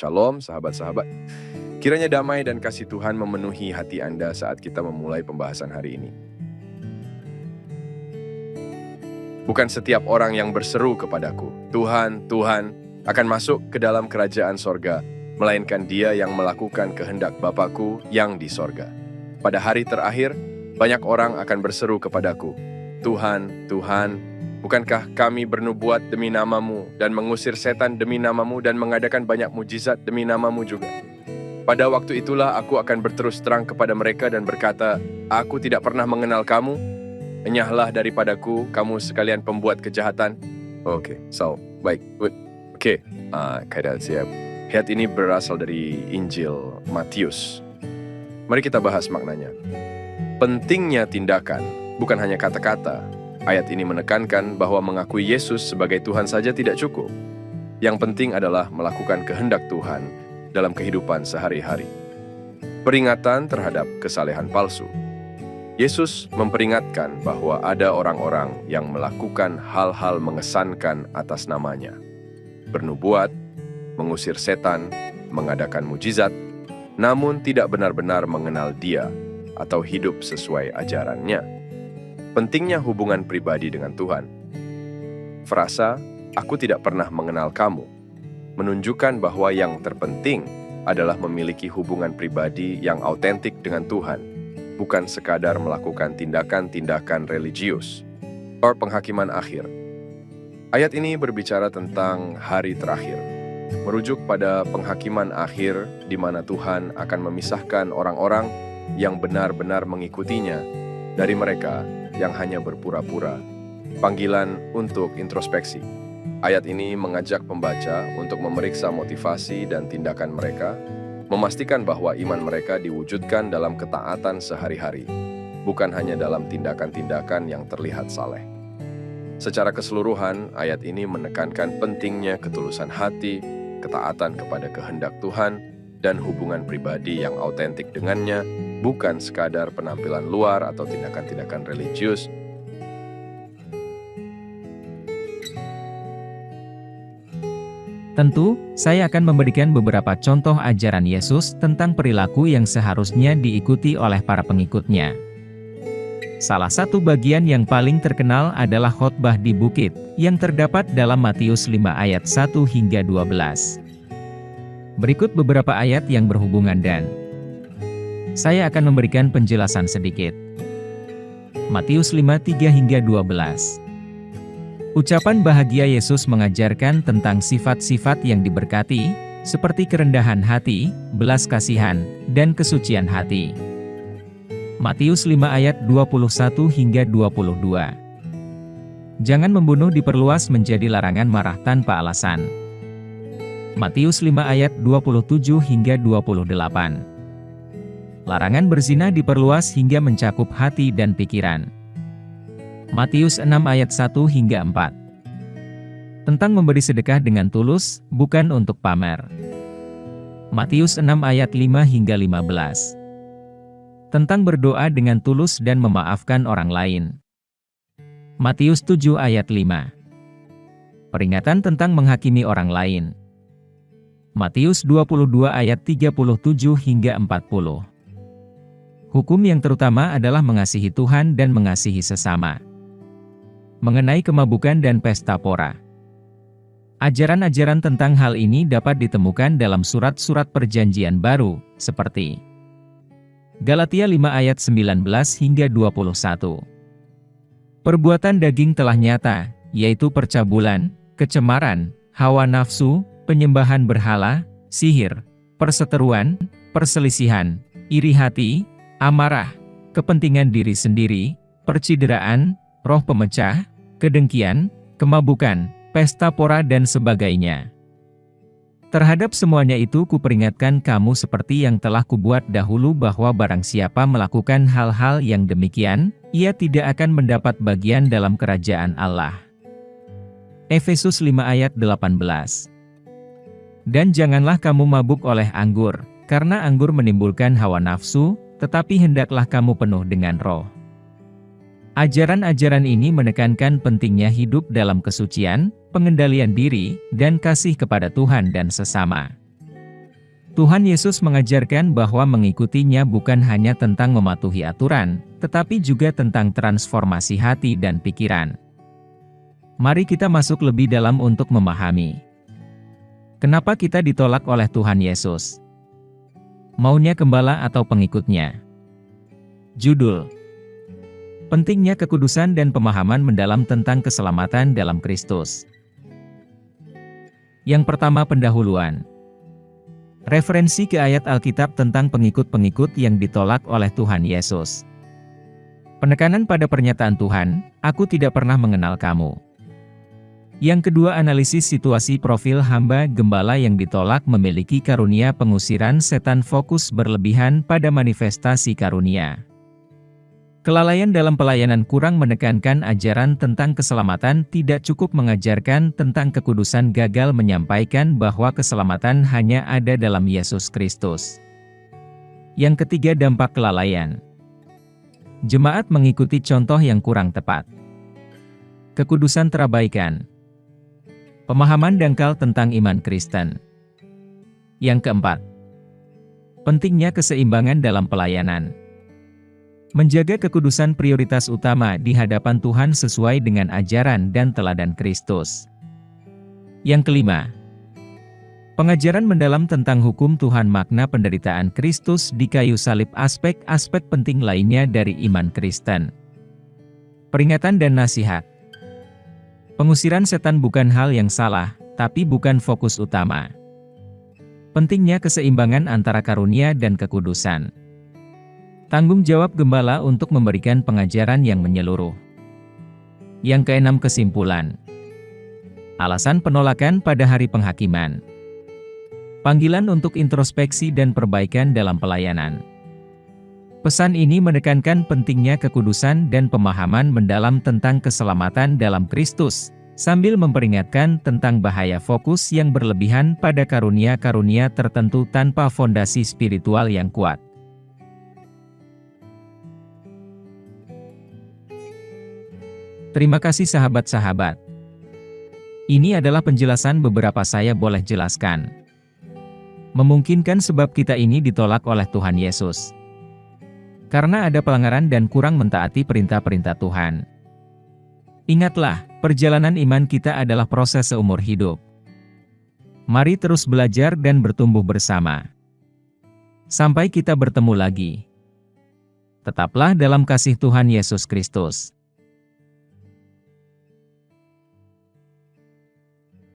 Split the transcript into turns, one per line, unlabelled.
Shalom sahabat-sahabat. Kiranya damai dan kasih Tuhan memenuhi hati Anda saat kita memulai pembahasan hari ini. Bukan setiap orang yang berseru kepadaku, Tuhan, Tuhan, akan masuk ke dalam kerajaan sorga, melainkan dia yang melakukan kehendak Bapa-Ku yang di sorga. Pada hari terakhir, banyak orang akan berseru kepadaku, Tuhan, Tuhan, bukankah kami bernubuat demi nama-Mu dan mengusir setan demi nama-Mu dan mengadakan banyak mujizat demi nama-Mu juga? Pada waktu itulah aku akan berterus terang kepada mereka dan berkata, aku tidak pernah mengenal kamu, enyahlah daripadaku, kamu sekalian pembuat kejahatan. Baik. Keadaan siap. Ayat ini berasal dari Injil Matius. Mari kita bahas maknanya. Pentingnya tindakan, bukan hanya kata-kata. Ayat ini menekankan bahwa mengakui Yesus sebagai Tuhan saja tidak cukup. Yang penting adalah melakukan kehendak Tuhan dalam kehidupan sehari-hari. Peringatan terhadap kesalehan palsu. Yesus memperingatkan bahwa ada orang-orang yang melakukan hal-hal mengesankan atas namanya. Bernubuat, mengusir setan, mengadakan mujizat, namun tidak benar-benar mengenal Dia atau hidup sesuai ajarannya. Pentingnya hubungan pribadi dengan Tuhan. Frasa, aku tidak pernah mengenal kamu, menunjukkan bahwa yang terpenting adalah memiliki hubungan pribadi yang autentik dengan Tuhan, bukan sekadar melakukan tindakan-tindakan religius atau penghakiman akhir. Ayat ini berbicara tentang hari terakhir, merujuk pada penghakiman akhir di mana Tuhan akan memisahkan orang-orang yang benar-benar mengikutinya dari mereka yang hanya berpura-pura. Panggilan untuk introspeksi. Ayat ini mengajak pembaca untuk memeriksa motivasi dan tindakan mereka, memastikan bahwa iman mereka diwujudkan dalam ketaatan sehari-hari, bukan hanya dalam tindakan-tindakan yang terlihat saleh. Secara keseluruhan, ayat ini menekankan pentingnya ketulusan hati, ketaatan kepada kehendak Tuhan, dan hubungan pribadi yang autentik dengannya, bukan sekadar penampilan luar atau tindakan-tindakan religius.
Tentu, saya akan memberikan beberapa contoh ajaran Yesus tentang perilaku yang seharusnya diikuti oleh para pengikutnya. Salah satu bagian yang paling terkenal adalah khotbah di bukit, yang terdapat dalam Matius 5 ayat 1 hingga 12. Berikut beberapa ayat yang berhubungan dan saya akan memberikan penjelasan sedikit. Matius 5 3 hingga 12. Ucapan bahagia Yesus mengajarkan tentang sifat-sifat yang diberkati, seperti kerendahan hati, belas kasihan, dan kesucian hati. Matius 5 ayat 21 hingga 22. Jangan membunuh diperluas menjadi larangan marah tanpa alasan. Matius 5 ayat 27 hingga 28. Larangan berzina diperluas hingga mencakup hati dan pikiran. Matius 6 ayat 1 hingga 4. Tentang memberi sedekah dengan tulus, bukan untuk pamer. Matius 6 ayat 5 hingga 15. Tentang berdoa dengan tulus dan memaafkan orang lain. Matius 7 ayat 5. Peringatan tentang menghakimi orang lain. Matius 22 ayat 37 hingga 40. Hukum yang terutama adalah mengasihi Tuhan dan mengasihi sesama. Mengenai kemabukan dan pesta pora. Ajaran-ajaran tentang hal ini dapat ditemukan dalam surat-surat Perjanjian Baru, seperti Galatia 5 ayat 19 hingga 21. Perbuatan daging telah nyata, yaitu percabulan, kecemaran, hawa nafsu, penyembahan berhala, sihir, perseteruan, perselisihan, iri hati, amarah, kepentingan diri sendiri, percideraan, roh pemecah, kedengkian, kemabukan, pesta pora dan sebagainya. Terhadap semuanya itu kuperingatkan kamu seperti yang telah kubuat dahulu bahwa barang siapa melakukan hal-hal yang demikian, ia tidak akan mendapat bagian dalam kerajaan Allah. Efesus 5 ayat 18. Dan janganlah kamu mabuk oleh anggur, karena anggur menimbulkan hawa nafsu, tetapi hendaklah kamu penuh dengan roh. Ajaran-ajaran ini menekankan pentingnya hidup dalam kesucian, pengendalian diri, dan kasih kepada Tuhan dan sesama. Tuhan Yesus mengajarkan bahwa mengikutinya bukan hanya tentang mematuhi aturan, tetapi juga tentang transformasi hati dan pikiran. Mari kita masuk lebih dalam untuk memahami kenapa kita ditolak oleh Tuhan Yesus. Maunya gembala atau pengikutnya? Judul: Pentingnya kekudusan dan pemahaman mendalam tentang keselamatan dalam Kristus. Yang pertama, pendahuluan. Referensi ke ayat Alkitab tentang pengikut-pengikut yang ditolak oleh Tuhan Yesus. Penekanan pada pernyataan Tuhan, "Aku tidak pernah mengenal kamu." Yang kedua, analisis situasi profil hamba gembala yang ditolak memiliki karunia pengusiran setan, fokus berlebihan pada manifestasi karunia. Kelalaian dalam pelayanan, kurang menekankan ajaran tentang keselamatan, tidak cukup mengajarkan tentang kekudusan, gagal menyampaikan bahwa keselamatan hanya ada dalam Yesus Kristus. Yang ketiga, dampak kelalaian. Jemaat mengikuti contoh yang kurang tepat. Kekudusan terabaikan. Pemahaman dangkal tentang iman Kristen. Yang keempat, pentingnya keseimbangan dalam pelayanan. Menjaga kekudusan prioritas utama di hadapan Tuhan sesuai dengan ajaran dan teladan Kristus. Yang kelima, pengajaran mendalam tentang hukum Tuhan, makna penderitaan Kristus di kayu salib, aspek-aspek penting lainnya dari iman Kristen. Peringatan dan nasihat. Pengusiran setan bukan hal yang salah, tapi bukan fokus utama. Pentingnya keseimbangan antara karunia dan kekudusan. Tanggung jawab gembala untuk memberikan pengajaran yang menyeluruh. Yang keenam, kesimpulan. Alasan penolakan pada hari penghakiman. Panggilan untuk introspeksi dan perbaikan dalam pelayanan. Pesan ini menekankan pentingnya kekudusan dan pemahaman mendalam tentang keselamatan dalam Kristus, sambil memperingatkan tentang bahaya fokus yang berlebihan pada karunia-karunia tertentu tanpa fondasi spiritual yang kuat. Terima kasih sahabat-sahabat. Ini adalah penjelasan beberapa saya boleh jelaskan. Memungkinkan sebab kita ini ditolak oleh Tuhan Yesus. Karena ada pelanggaran dan kurang mentaati perintah-perintah Tuhan. Ingatlah, perjalanan iman kita adalah proses seumur hidup. Mari terus belajar dan bertumbuh bersama. Sampai kita bertemu lagi. Tetaplah dalam kasih Tuhan Yesus Kristus.